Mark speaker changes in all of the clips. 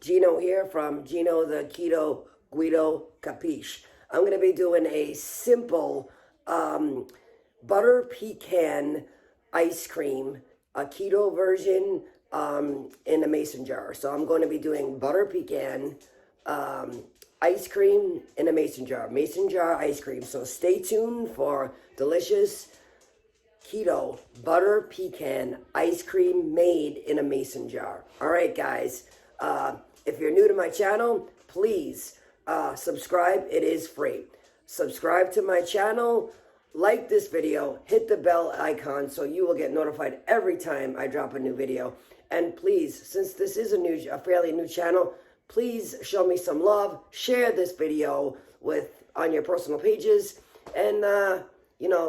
Speaker 1: Gino here from Gino the Keto Guido Capiche. I'm going to be doing a simple butter pecan ice cream, a keto version in a mason jar. So I'm going to be doing butter pecan ice cream in a mason jar ice cream. So stay tuned for delicious keto butter pecan ice cream made in a mason jar. All right, guys. If you're new to my channel, please subscribe. It is free. Subscribe to my channel, like this video, hit the bell icon so you will get notified every time I drop a new video. And please, since this is a fairly new channel, please show me some love. Share this video on your personal pages, and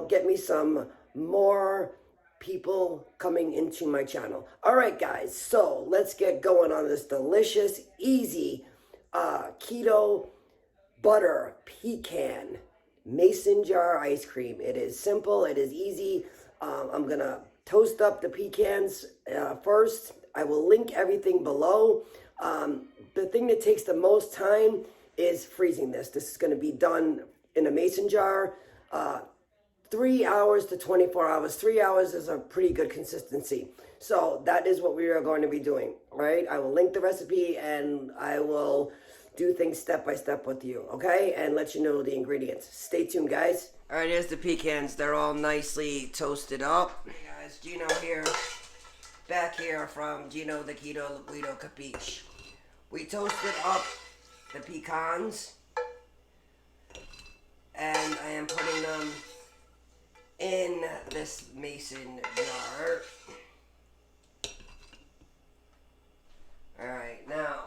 Speaker 1: get me some more people coming into my channel. All right, guys, so let's get going on this delicious, easy keto butter pecan mason jar ice cream. It is simple, it is easy. I'm gonna toast up the pecans first. I will link everything below. The thing that takes the most time is freezing this. This is going to be done in a mason jar. 3 hours to 24 hours. 3 hours is a pretty good consistency. So that is what we are going to be doing, right? I will link the recipe and I will do things step by step with you, okay? And let you know the ingredients. Stay tuned, guys. All right, here's the pecans. They're all nicely toasted up. Hey guys, Gino here. Back here from Gino the Keto Guido Capiche. We toasted up the pecans, and I am putting them in this mason jar. Alright, now,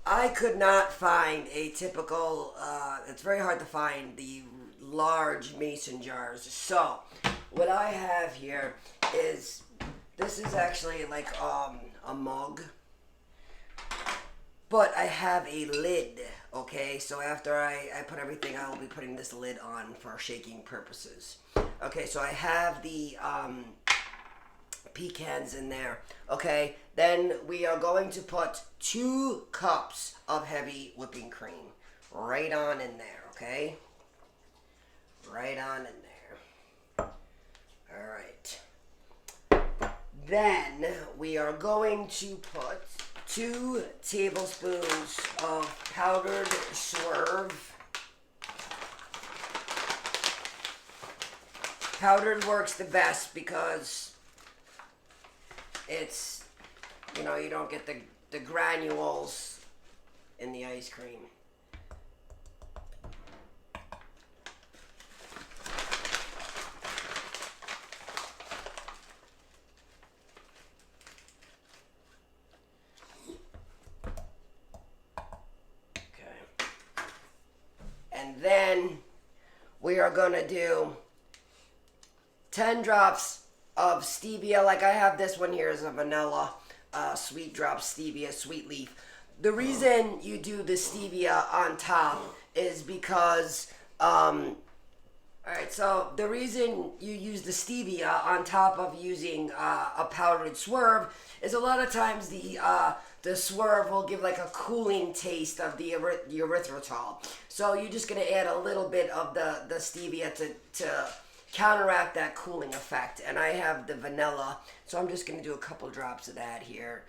Speaker 1: I could not find a typical, it's very hard to find the large mason jars. So, what I have here is, this is actually like a mug, but I have a lid, okay? So after I put everything, I will be putting this lid on for shaking purposes. Okay, so I have the pecans in there, okay? Then we are going to put 2 cups of heavy whipping cream right on in there, okay? Right on in there. All right. Then we are going to put 2 tablespoons of powdered swerve. Powdered works the best because it's, you don't get the granules in the ice cream. And then we are going to do 10 drops of stevia. Like I have this one here is a vanilla sweet drop stevia sweet leaf. The reason you do the stevia on top is because, alright, so the reason you use the stevia on top of using a powdered swerve is a lot of times the swerve will give like a cooling taste of the erythritol. So you're just going to add a little bit of the stevia to counteract that cooling effect. And I have the vanilla, so I'm just going to do a couple drops of that here.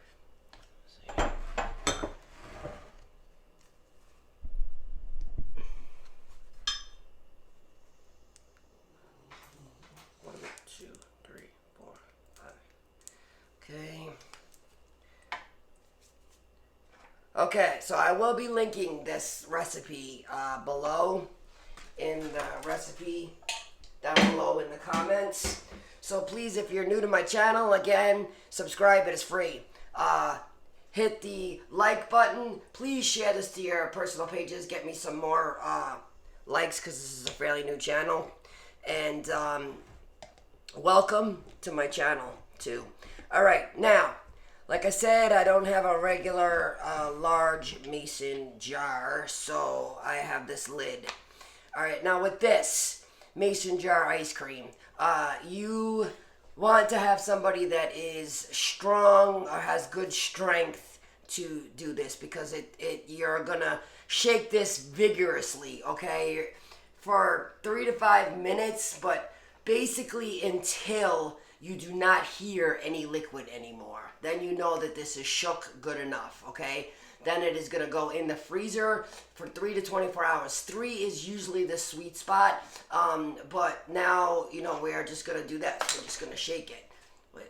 Speaker 1: One, two, three, four, five. Okay. Okay, so I will be linking this recipe below in the recipe down below in the comments. So please, if you're new to my channel, again, subscribe. It is free. Hit the like button. Please share this to your personal pages. Get me some more likes because this is a fairly new channel. And welcome to my channel too. All right, now, like I said, I don't have a regular large mason jar, so I have this lid. All right, now with this mason jar ice cream, you want to have somebody that is strong or has good strength to do this, because you're gonna shake this vigorously, okay, for 3 to 5 minutes, but basically until you do not hear any liquid anymore. Then you know that this is shook good enough, okay? Then it is going to go in the freezer for 3 to 24 hours. 3 is usually the sweet spot, but now, you know, we are just going to do that. We're just going to shake it with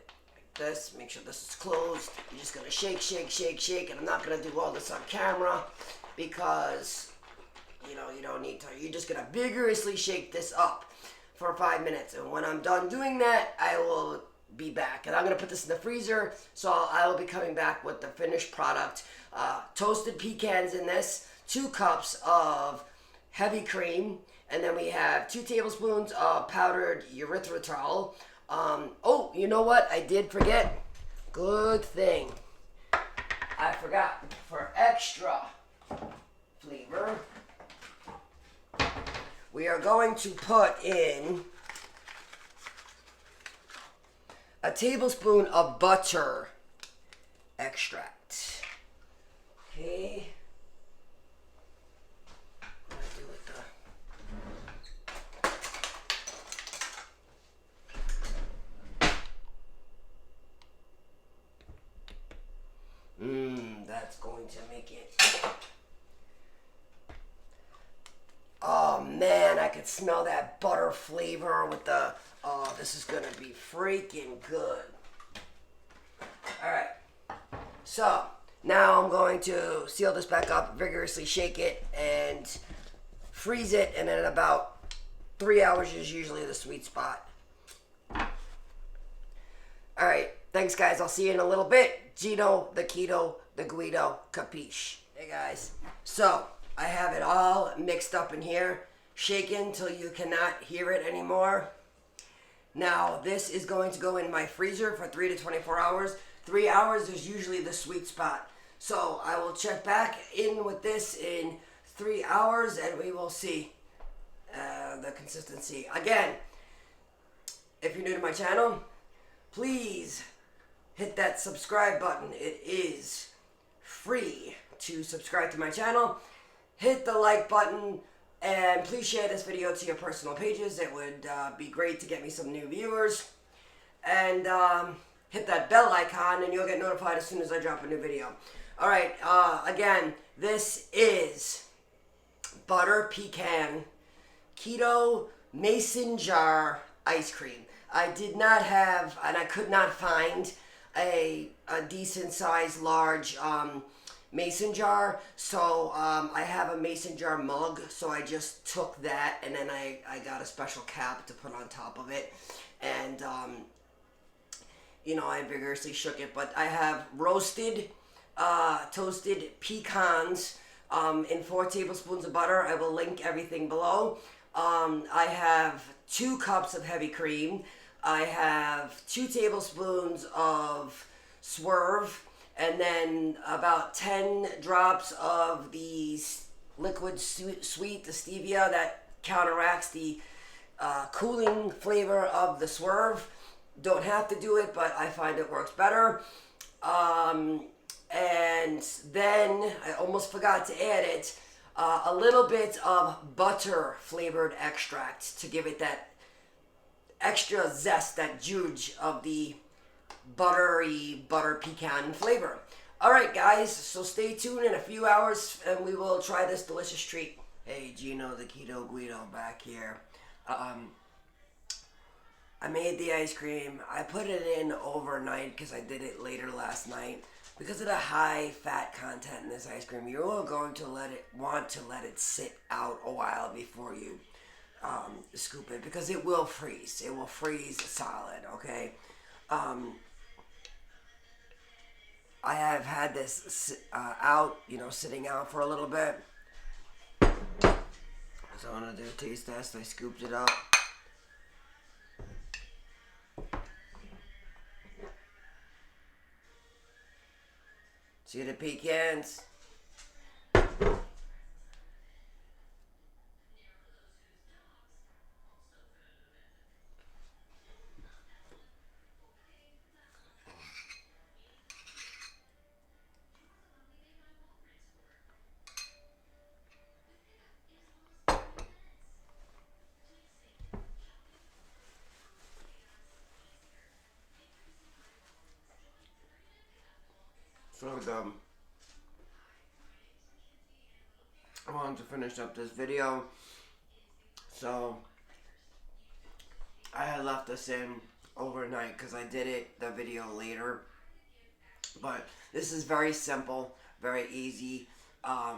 Speaker 1: this. Make sure this is closed. You're just going to shake, shake, shake, shake, and I'm not going to do all this on camera because, you know, you don't need to. You're just going to vigorously shake this up for 5 minutes, and when I'm done doing that, I will be back, and I'm going to put this in the freezer, so I will be coming back with the finished product. Toasted pecans in this, 2 cups of heavy cream, and then we have 2 tablespoons of powdered erythritol. Oh, you know what? I did forget. Good thing. I forgot. For extra flavor, we are going to put in a tablespoon of butter extract. Okay. What do I do with the... that's going to make it... Oh man, I could smell that butter flavor with the... Oh, this is gonna be freaking good. Alright. So, now I'm going to seal this back up, vigorously shake it, and freeze it, and then about 3 hours is usually the sweet spot. Alright, thanks guys. I'll see you in a little bit. Gino, the Keto, the Guido, capiche. Hey guys. So, I have it all mixed up in here, shaken till you cannot hear it anymore. Now, this is going to go in my freezer for 3 to 24 hours. 3 hours is usually the sweet spot. So, I will check back in with this in 3 hours, and we will see the consistency. Again, if you're new to my channel, please hit that subscribe button. It is free to subscribe to my channel. Hit the like button, and please share this video to your personal pages. It would be great to get me some new viewers. And hit that bell icon, and you'll get notified as soon as I drop a new video. Alright, again, this is butter pecan keto mason jar ice cream. I did not have, and I could not find a decent size large mason jar, so I have a mason jar mug, so I just took that, and then I got a special cap to put on top of it, and you know, I vigorously shook it. But I have roasted toasted pecans in 4 tablespoons of butter. I will link everything below. I have 2 cups of heavy cream. I have 2 tablespoons of swerve, and then about 10 drops of the liquid sweet, the stevia, that counteracts the cooling flavor of the swerve. Don't have to do it, but I find it works better. And then I almost forgot to add it, a little bit of butter flavored extract to give it that extra zest, that juice of the buttery butter pecan flavor. Alright guys, so stay tuned in a few hours and we will try this delicious treat. Hey, Gino the Keto Guido back here. I made the ice cream. I put it in overnight because I did it later last night. Because of the high fat content in this ice cream, you're going to want to let it sit out a while before you scoop it, because it will freeze. It will freeze solid, okay? I have had this out, you know, sitting out for a little bit. So I'm going to do a taste test. I scooped it up. See the pecans?
Speaker 2: I wanted to finish up this video, so I had left this in overnight because I did the video later. But this is very simple, very easy. A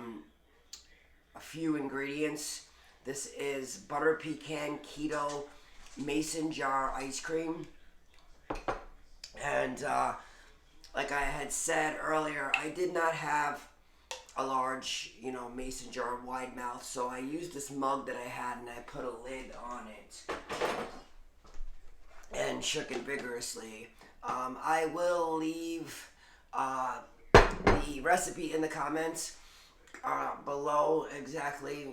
Speaker 2: few ingredients. This is butter pecan keto mason jar ice cream. And like I had said earlier, I did not have a large, mason jar wide mouth, so I used this mug that I had and I put a lid on it and shook it vigorously. I will leave the recipe in the comments below, exactly,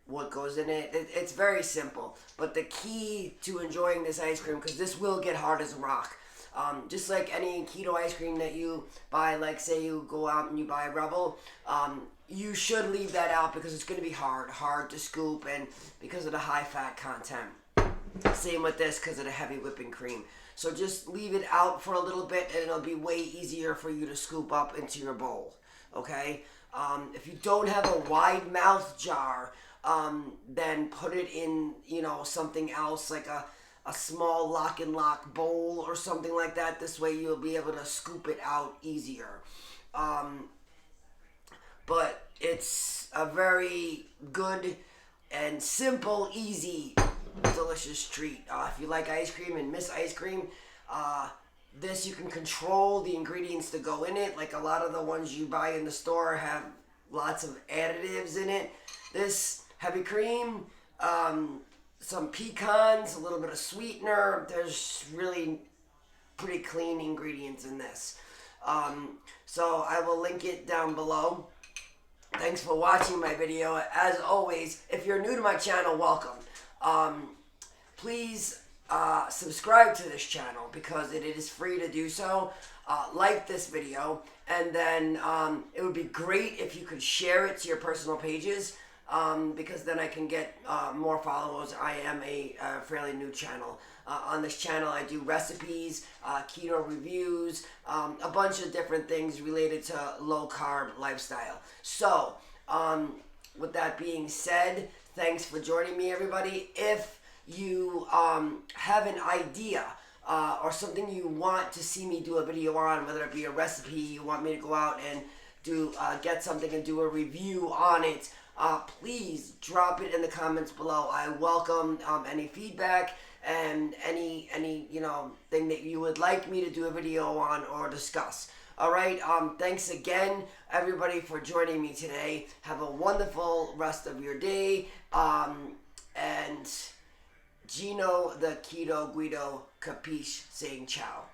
Speaker 2: what goes in it. It's very simple, but the key to enjoying this ice cream, because this will get hard as a rock, just like any keto ice cream that you buy, like say you go out and you buy Rebel, you should leave that out because it's going to be hard to scoop, and because of the high fat content. Same with this because of the heavy whipping cream. So just leave it out for a little bit and it'll be way easier for you to scoop up into your bowl. Okay? If you don't have a wide mouth jar, then put it in, something else like a small lock and lock bowl or something like that. This way you'll be able to scoop it out easier. But it's a very good and simple, easy, delicious treat. If you like ice cream and miss ice cream, this you can control the ingredients to go in it. Like a lot of the ones you buy in the store have lots of additives in it. This heavy cream, some pecans, a little bit of sweetener. There's really pretty clean ingredients in this. So I will link it down below. Thanks for watching my video. As always, if you're new to my channel, welcome. Please subscribe to this channel because it is free to do so. Like this video, and then it would be great if you could share it to your personal pages, because then I can get more followers. I am a fairly new channel. On this channel I do recipes, keto reviews, a bunch of different things related to low carb lifestyle. So with that being said, thanks for joining me, everybody. If you have an idea or something you want to see me do a video on, whether it be a recipe, you want me to go out and do get something and do a review on it, please drop it in the comments below. I welcome any feedback and any thing that you would like me to do a video on or discuss. All right, thanks again, everybody, for joining me today. Have a wonderful rest of your day, and Gino the Keto Guido Capiche saying ciao.